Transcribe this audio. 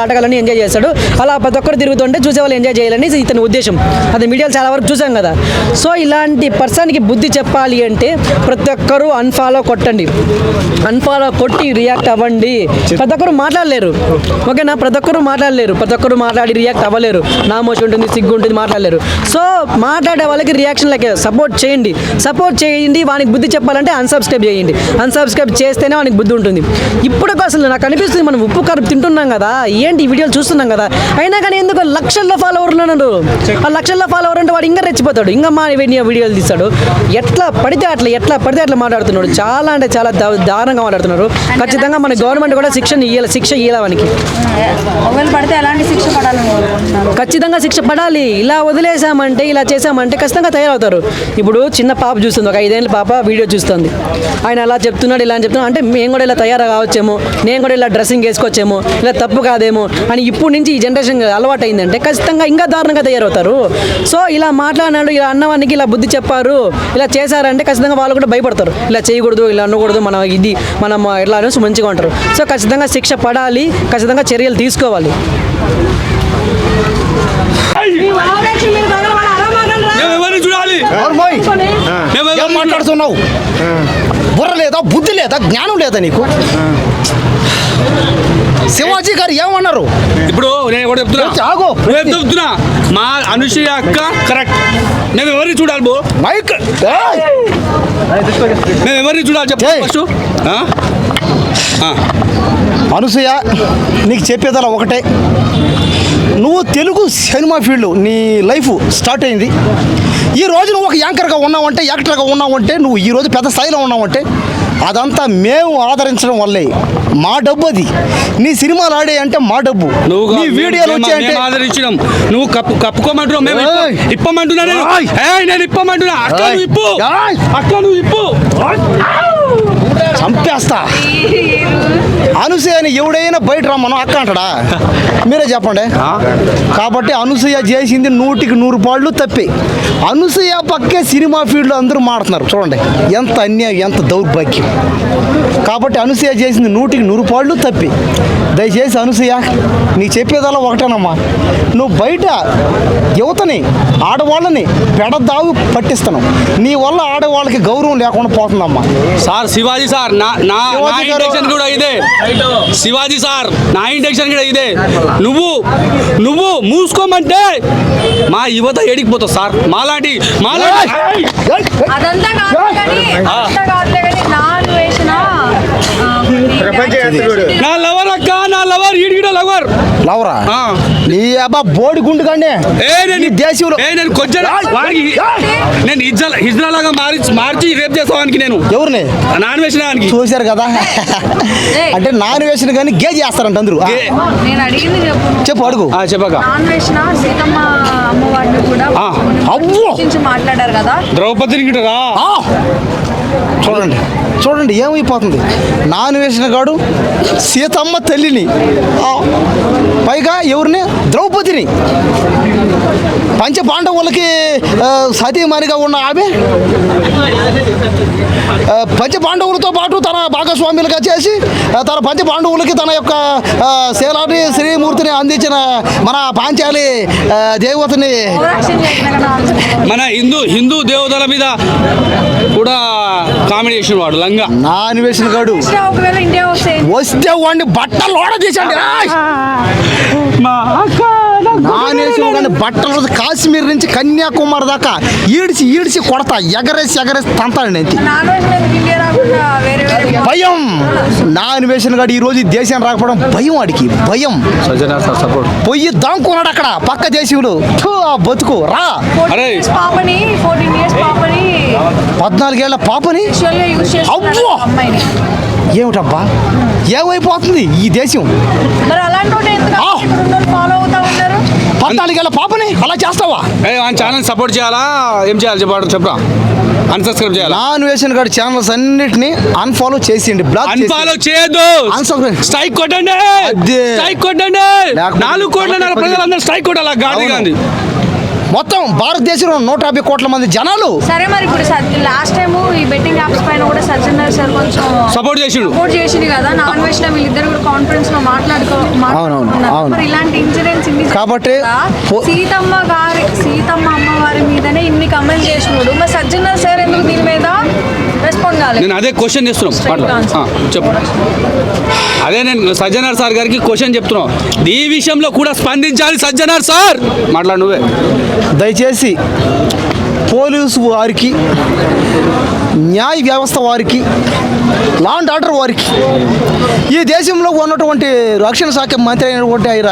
ఆటగాళ్ళని enjoy చేస్తాడు. అలా ప్రతి ఒక్కరు తిరుగుతుంటే చూసే వాళ్ళు ఎంజాయ్ చేయాలని ఇతని ఉద్దేశం. అది మీడియాలో చాలా వరకు చూసాం కదా. సో ఇలాంటి పర్సన్కి బుద్ధి చెప్పాలి అంటే ప్రతి ఒక్కరు అన్ఫాలో కొట్టండి, అన్ఫాలో కొట్టి రియాక్ట్ అవ్వండి. ప్రతి ఒక్కరు మాట్లాడలేరు, ఓకేనా? ప్రతి ఒక్కరు మాట్లాడలేరు, ప్రతి ఒక్కరు మాట్లాడి రియాక్ట్ అవ్వలేరు. నామోషి ఉంటుంది, సిగ్గు ఉంటుంది, మాట్లాడలేరు. సో మాట్లాడే వాళ్ళకి రియాక్షన్ లైక్ సపోర్ట్ చేయండి, సపోర్ట్ చేయండి. వానికి బుద్ధి చెప్పాలంటే అన్సబ్స్క్రైబ్ చేయండి. అన్సబ్స్క్రైబ్ చేస్తేనే వానికి బుద్ధి ఉంటుంది. ఇప్పుడు అసలు నాకు అనిపిస్తుంది మనం ఉప్పు కారం తింటున్నాం కదా, ఏంటి ఈ వీడియోలు చూస్తున్నాం కదా, అయినా కానీ ఎందుకు లక్షల్లో ఫాలోవర్ ఉన్నాడు. ఆ లక్షల్లో ఫాలోవర్ అంటే వాడు ఇంకా రెచ్చిపోతాడు, ఇంకా మా వీడియోలు తీస్తాడు. ఎట్లా పడితే అట్లా మాట్లాడుతున్నాడు. చాలా అంటే చాలా దారుణంగా మాట్లాడుతున్నారు. ఖచ్చితంగా మన గవర్నమెంట్ కూడా శిక్ష ఇయ్యాలి వానికి. ఖచ్చితంగా శిక్ష పడాలి. ఇలా వదిలేసామంటే, ఇలా చేసామంటే ఖచ్చితంగా తయారవుతారు. ఇప్పుడు చిన్న పాప చూస్తుంది, ఒక 5 ఏళ్ళ పాప వీడియో చూస్తుంది. ఆయన అలా చెప్తున్నాడు, ఇలా అని చెప్తున్నాడు అంటే మేము కూడా ఇలా తయారు కావచ్చేమో, నేను కూడా ఇలా డ్రెస్సింగ్ వేసుకోవచ్చేమో, ఇలా తప్పు కాదేమో అని ఇప్పుడు నుంచి ఈ జనరేషన్ అలవాటు అయిందంటే ఖచ్చితంగా ఇంకా దారుణంగా తయారవుతారు. సో ఇలా మాట్లాడినాడు, ఇలా అన్నవానికి ఇలా బుద్ధి చెప్పారు, ఇలా చేశారంటే ఖచ్చితంగా వాళ్ళు కూడా భయపడతారు. ఇలా చేయకూడదు, ఇలా అనకూడదు, మనం ఎట్లా అనేసి మంచిగా ఉంటారు. సో ఖచ్చితంగా శిక్ష పడాలి, ఖచ్చితంగా చర్యలు తీసుకోవాలి. మాట్లాడుతున్నావు, బుర్ర లేదా, బుద్ధి లేదా, జ్ఞానం లేదా నీకు? శివాజీ గారు ఏమన్నారు? ఇప్పుడు నేను కూడా చెప్తున్నా, మా అనుసూయ అక్క కరెక్ట్. మేము ఎవరిని చూడాలి బో? మైక్ మేము ఎవరిని చూడాలి చెప్పు. అనసూయ, నీకు చెప్పేదలా ఒకటే, నువ్వు తెలుగు సినిమా ఫీల్డ్ నీ లైఫ్ స్టార్ట్ అయింది. ఈ రోజు నువ్వు ఒక యాంకర్గా ఉన్నావంటే, యాక్టర్గా ఉన్నావంటే, నువ్వు ఈ రోజు పెద్ద స్థాయిలో ఉన్నావంటే అదంతా మేము ఆదరించడం వల్లే. మా డబ్బు అది. నీ సినిమాలు ఆడే అంటే మా డబ్బు, నీ వీడియోలు వచ్చాయంటే ఆదరించడం. నువ్వు కప్పుకోమంటున్నావు, మేము ఇప్పమంటున్నా. నేను ఇప్పమంటున్నా. అక్క నువ్వు ఇప్పు, చంపేస్తా. అనసూయని ఎవడైనా బయట రమ్మను అక్క అంటాడా? మీరే చెప్పండి. కాబట్టి అనసూయ చేసింది 100కి 100 పాళ్ళు తప్పి. అనసూయ పక్కే సినిమా ఫీల్డ్లో అందరూ మాడుతున్నారు. చూడండి ఎంత అన్యాయం, ఎంత దౌర్భాగ్యం. కాబట్టి అనసూయ చేసింది 100కి 100 పాళ్ళు తప్పి. దయచేసి అనసూయ, నీకు చెప్పేదల్లా ఒకటేనమ్మా, నువ్వు బయట యువతని, ఆడవాళ్ళని పెడదావు పట్టిస్తున్నావు. నీ వల్ల ఆడవాళ్ళకి గౌరవం లేకుండా పోతుందమ్మా. సార్ శివాజీ సార్, నా ఇంటెన్షన్ కూడా ఇదే. శివాజీ సార్, నా ఇంటెన్షన్ కూడా ఇదే. నువ్వు మూసుకోమంటే మా యువత ఏడికిపోతుంది సార్. మాలాంటి నా లవర్ అక్క, నా లవర్ ఈడిగిడ లవర్ లవరా నీ అబ్బా బోడి గుండు కండి. దేశంలో నేను కొంచెం నేను హిజ్రా లాగా మార్చి రేపు చేస్తావానికి. నేను ఎవరిని నాన్ వేసినానికి చూశారు కదా. అంటే నాన్ వేసిన కానీ గే చేస్తారంట అందరూ. చెప్పు, అడుగు. చెప్పక మాట్లాడారు కదా ద్రౌపదిని గిటరా. చూడండి ఏమైపోతుంది. నాన్ వేసిన గాడు సీతమ్మ తల్లిని, పైగా ఎవరిని, ద్రౌపదిని, పంచ పాండవులకి సతీమణిగా ఉన్న ఆమె పంచ పాండవులతో పాటు తన భాగస్వాములుగా చేసి తన పంచ పాండవులకి తన యొక్క శీలాన్ని, శ్రీమూర్తిని అందించిన మన పాంచాలి దేవతని, మన హిందూ దేవతల మీద కూడా కామెడీ చేసిన వాడు లంగా. నాన్ వేసిన గాడు వస్తే వాడిని బట్టలు ఓడ తీసండి. నాన్ వేసిన వాడిని బట్టలు కాశ్మీర్ నుంచి కన్యాకుమారి దాకా ఈడ్చి కొడతా, ఎగరేసి తంతాడండి. భయం. నాన్ వేసిన గాడు ఈ రోజు దేశం రాకపోవడం భయం, వాడికి భయం. పొయ్యి దాంకున్నాడు అక్కడ పక్క దేశంలో. బతుకు రా. 14 ఏళ్ల పాపని ఏమిటబ్బా, ఏమైపోతుంది ఈ దేశం? 14 ఏళ్ల పాపని అలా చేస్తావా? ఛానల్ సపోర్ట్ చేయాలా, ఏం చేయాలి చెప్పరా? అన్సబ్స్క్రైబ్ చేయాలి. నాన్ వేసిన గారి ఛానల్స్ అన్నిటిని అన్ఫాలో చేసేయండి, అన్ఫాలో చేయొద్దు. స్ట్రైక్ కొట్టండి, స్ట్రైక్ కొట్టండి. 4 కోట్ల ప్రజలందరూ స్ట్రైక్ కొట్టాలి. గాంధీ మొత్తం భారతదేశంలో 150 కోట్ల మంది జనాలు సరే మరి ఇప్పుడు లాస్ట్ టైం ఈ బెట్టింగ్ యాప్స్ పైన కూడా సజ్జనర్ సార్ కొంచెం సపోర్ట్ చేసిండు. సపోర్ట్ చేసింది కదా, నాన్ వెజ్ లో వీళ్ళిద్దరు కూడా కాన్ఫరెన్స్ లో మాట్లాడుకున్నారు. అవును. మరి ఇలాంటి ఇన్సిడెంట్స్ ఇన్ని కాబట్టి సీతమ్మ అమ్మవారి మీదనే ఇన్ని కమెంట్స్ చేసినాడు, మరి సజ్జనర్ సార్ ఎందుకు దీని మీద రెస్పాండ్ కాలేదు? నేను అదే క్వశ్చన్ చేస్తున్నాం. చెప్పు. అదే నేను సజ్జనార్ సార్ గారికి క్వశ్చన్ చెప్తున్నాం. ఈ విషయంలో కూడా స్పందించాలి సజ్జనార్ సార్. మాట్లాడు నువ్వే. దయచేసి పోలీసు వారికి, న్యాయ వ్యవస్థ వారికి, లా అండ్ ఆర్డర్ వారికి, ఈ దేశంలో ఉన్నటువంటి రక్షణ శాఖ మంత్రి అయినటువంటి ఆయన